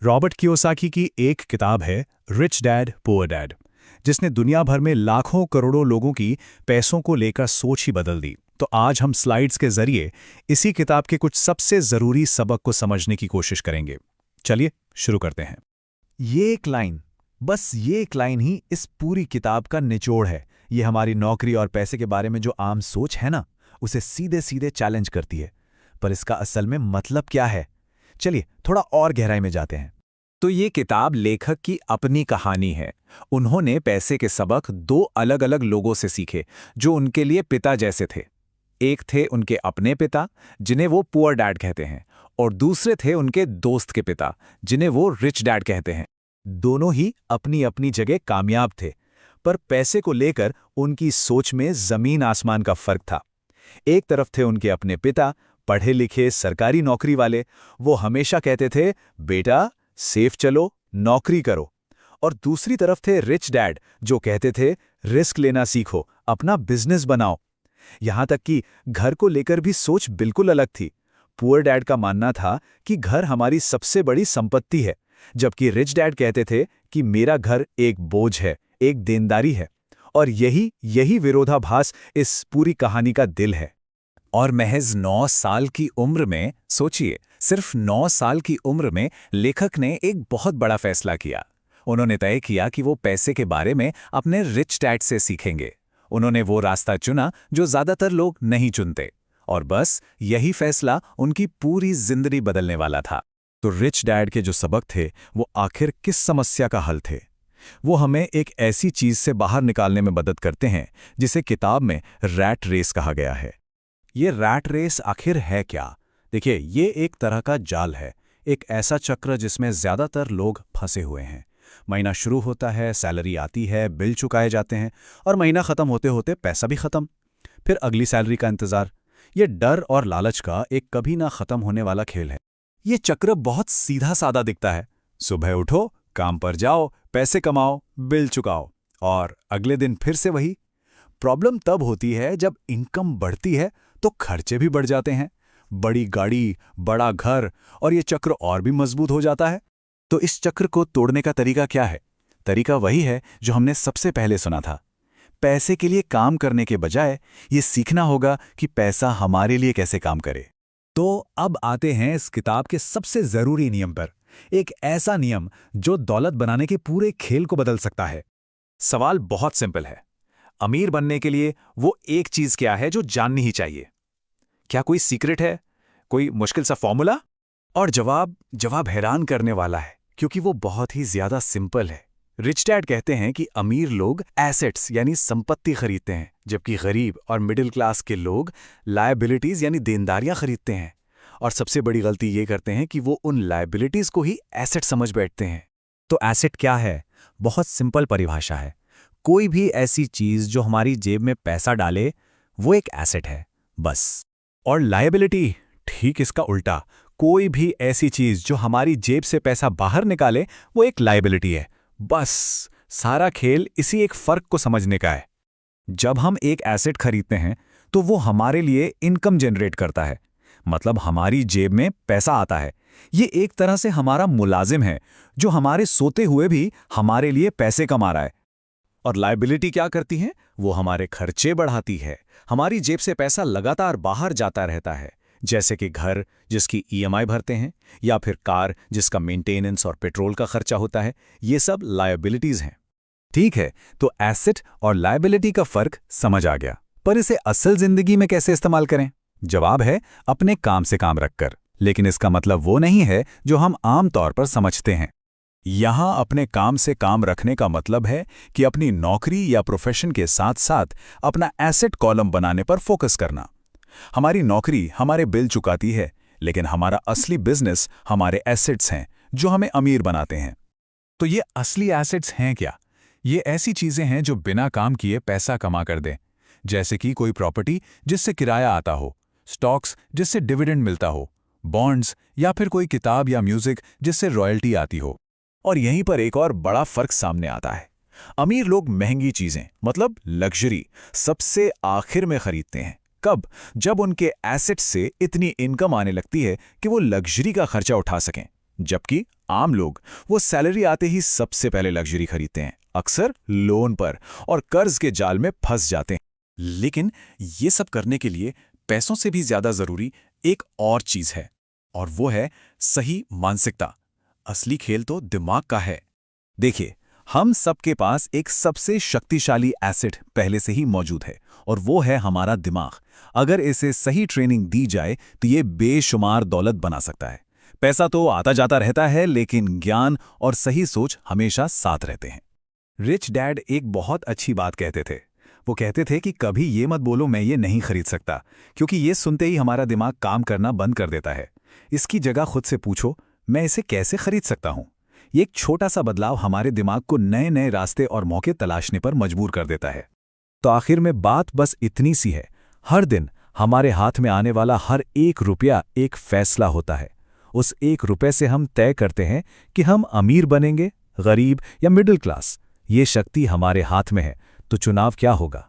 Robert Kiyosaki की एक किताब है रिच डैड पुअर डैड, जिसने दुनिया भर में लाखों करोड़ों लोगों की पैसों को लेकर सोच ही बदल दी। तो आज हम स्लाइड्स के जरिए इसी किताब के कुछ सबसे जरूरी सबक को समझने की कोशिश करेंगे। चलिए शुरू करते हैं। ये एक लाइन, बस ये एक लाइन ही इस पूरी किताब का निचोड़ है। ये हमारी नौकरी और पैसे के बारे में जो आम सोच है ना, उसे सीधे सीधे चैलेंज करती है। पर इसका असल में मतलब क्या है? चलिए थोड़ा और गहराई में जाते हैं। तो ये किताब लेखक की अपनी कहानी है। उन्होंने पैसे के सबक दो अलग अलग लोगों से सीखे जो उनके लिए पिता जैसे थे। एक थे उनके अपने पिता, जिन्हें वो पुअर डैड कहते हैं, और दूसरे थे उनके दोस्त के पिता, जिन्हें वो रिच डैड कहते हैं। दोनों ही अपनी अपनी जगह कामयाब थे, पर पैसे को लेकर उनकी सोच में जमीन आसमान का फर्क था। एक तरफ थे उनके अपने पिता, पढ़े लिखे सरकारी नौकरी वाले। वो हमेशा कहते थे, बेटा सेफ चलो, नौकरी करो। और दूसरी तरफ थे रिच डैड, जो कहते थे, रिस्क लेना सीखो, अपना बिजनेस बनाओ। यहां तक कि घर को लेकर भी सोच बिल्कुल अलग थी। पुअर डैड का मानना था कि घर हमारी सबसे बड़ी संपत्ति है, जबकि रिच डैड कहते थे कि मेरा घर एक बोझ है, एक देनदारी है। और यही विरोधाभास इस पूरी कहानी का दिल है। और महज 9 साल की उम्र में, सोचिए, सिर्फ 9 साल की उम्र में लेखक ने एक बहुत बड़ा फैसला किया। उन्होंने तय किया कि वो पैसे के बारे में अपने रिच डैड से सीखेंगे। उन्होंने वो रास्ता चुना जो ज्यादातर लोग नहीं चुनते, और बस यही फैसला उनकी पूरी जिंदगी बदलने वाला था। तो रिच डैड के जो सबक थे वो आखिर किस समस्या का हल थे? वो हमें एक ऐसी चीज से बाहर निकालने में मदद करते हैं जिसे किताब में रैट रेस कहा गया है। ये रैट रेस आखिर है क्या? देखिए, ये एक तरह का जाल है, एक ऐसा चक्र जिसमें ज्यादातर लोग फंसे हुए हैं। महीना शुरू होता है, सैलरी आती है, बिल चुकाए जाते हैं, और महीना खत्म होते होते पैसा भी खत्म। फिर अगली सैलरी का इंतजार। ये डर और लालच का एक कभी ना खत्म होने वाला खेल है। ये चक्र बहुत सीधा सादा दिखता है। सुबह उठो, काम पर जाओ, पैसे कमाओ, बिल चुकाओ, और अगले दिन फिर से वही। प्रॉब्लम तब होती है जब इनकम बढ़ती है तो खर्चे भी बढ़ जाते हैं। बड़ी गाड़ी, बड़ा घर, और ये चक्र और भी मजबूत हो जाता है। तो इस चक्र को तोड़ने का तरीका क्या है? तरीका वही है जो हमने सबसे पहले सुना था। पैसे के लिए काम करने के बजाय ये सीखना होगा कि पैसा हमारे लिए कैसे काम करे। तो अब आते हैं इस किताब के सबसे जरूरी नियम पर, एक ऐसा नियम जो दौलत बनाने के पूरे खेल को बदल सकता है। सवाल बहुत सिंपल है। अमीर बनने के लिए वो एक चीज क्या है जो जाननी ही चाहिए? क्या कोई सीक्रेट है, कोई मुश्किल सा फॉर्मूला? और जवाब हैरान करने वाला है, क्योंकि वो बहुत ही ज्यादा सिंपल है। रिच डैड कहते हैं कि अमीर लोग एसेट्स यानी संपत्ति खरीदते हैं, जबकि गरीब और मिडिल क्लास के लोग लायबिलिटीज यानी देनदारियां खरीदते हैं। और सबसे बड़ी गलती ये करते हैं कि वो उन लायबिलिटीज को ही एसेट समझ बैठते हैं। तो एसेट क्या है? बहुत सिंपल परिभाषा है। कोई भी ऐसी चीज जो हमारी जेब में पैसा डाले, वो एक एसेट है, बस। और लायबिलिटी ठीक इसका उल्टा। कोई भी ऐसी चीज जो हमारी जेब से पैसा बाहर निकाले, वो एक लायबिलिटी है, बस। सारा खेल इसी एक फर्क को समझने का है। जब हम एक एसेट खरीदते हैं तो वो हमारे लिए इनकम जनरेट करता है, मतलब हमारी जेब में पैसा आता है। ये एक तरह से हमारा मुलाजिम है जो हमारे सोते हुए भी हमारे लिए पैसे कमा रहा है। और लायबिलिटी क्या करती है? वो हमारे खर्चे बढ़ाती है। हमारी जेब से पैसा लगातार बाहर जाता रहता है, जैसे कि घर जिसकी ईएमआई भरते हैं, या फिर कार जिसका मेंटेनेंस और पेट्रोल का खर्चा होता है। ये सब लायबिलिटीज हैं। ठीक है, तो एसेट और लायबिलिटी का फर्क समझ आ गया, पर इसे असल जिंदगी में कैसे इस्तेमाल करें? जवाब है, अपने काम से काम रखकर। लेकिन इसका मतलब वो नहीं है जो हम आम तौर पर समझते हैं। यहां अपने काम से काम रखने का मतलब है कि अपनी नौकरी या प्रोफेशन के साथ साथ अपना एसेट कॉलम बनाने पर फोकस करना। हमारी नौकरी हमारे बिल चुकाती है, लेकिन हमारा असली बिजनेस हमारे एसेट्स हैं जो हमें अमीर बनाते हैं। तो ये असली एसेट्स हैं क्या? ये ऐसी चीजें हैं जो बिना काम किए पैसा कमा कर दें, जैसे कि कोई प्रॉपर्टी जिससे किराया आता हो, स्टॉक्स जिससे डिविडेंड मिलता हो, बॉन्ड्स, या फिर कोई किताब या म्यूजिक जिससे रॉयल्टी आती हो। और यहीं पर एक और बड़ा फर्क सामने आता है। अमीर लोग महंगी चीजें, मतलब लग्जरी, सबसे आखिर में खरीदते हैं। कब? जब उनके एसेट से इतनी इनकम आने लगती है कि वो लग्जरी का खर्चा उठा सकें। जबकि आम लोग वो सैलरी आते ही सबसे पहले लग्जरी खरीदते हैं, अक्सर लोन पर, और कर्ज के जाल में फंस जाते हैं। लेकिन ये सब करने के लिए पैसों से भी ज्यादा जरूरी एक और चीज है, और वो है सही मानसिकता। असली खेल तो दिमाग का है। देखिए, हम सबके पास एक सबसे शक्तिशाली एसेट पहले से ही मौजूद है, और वो है हमारा दिमाग। अगर इसे सही ट्रेनिंग दी जाए तो ये बेशुमार दौलत बना सकता है। पैसा तो आता जाता रहता है, लेकिन ज्ञान और सही सोच हमेशा साथ रहते हैं। रिच डैड एक बहुत अच्छी बात कहते थे। वो कहते थे कि कभी ये मत बोलो मैं ये नहीं खरीद सकता, क्योंकि ये सुनते ही हमारा दिमाग काम करना बंद कर देता है। इसकी जगह खुद से पूछो, मैं इसे कैसे खरीद सकता हूँ। ये एक छोटा सा बदलाव हमारे दिमाग को नए नए रास्ते और मौके तलाशने पर मजबूर कर देता है। तो आखिर में बात बस इतनी सी है, हर दिन हमारे हाथ में आने वाला हर एक रुपया एक फैसला होता है। उस एक रुपये से हम तय करते हैं कि हम अमीर बनेंगे, गरीब या मिडिल क्लास। ये शक्ति हमारे हाथ में है, तो चुनाव क्या होगा?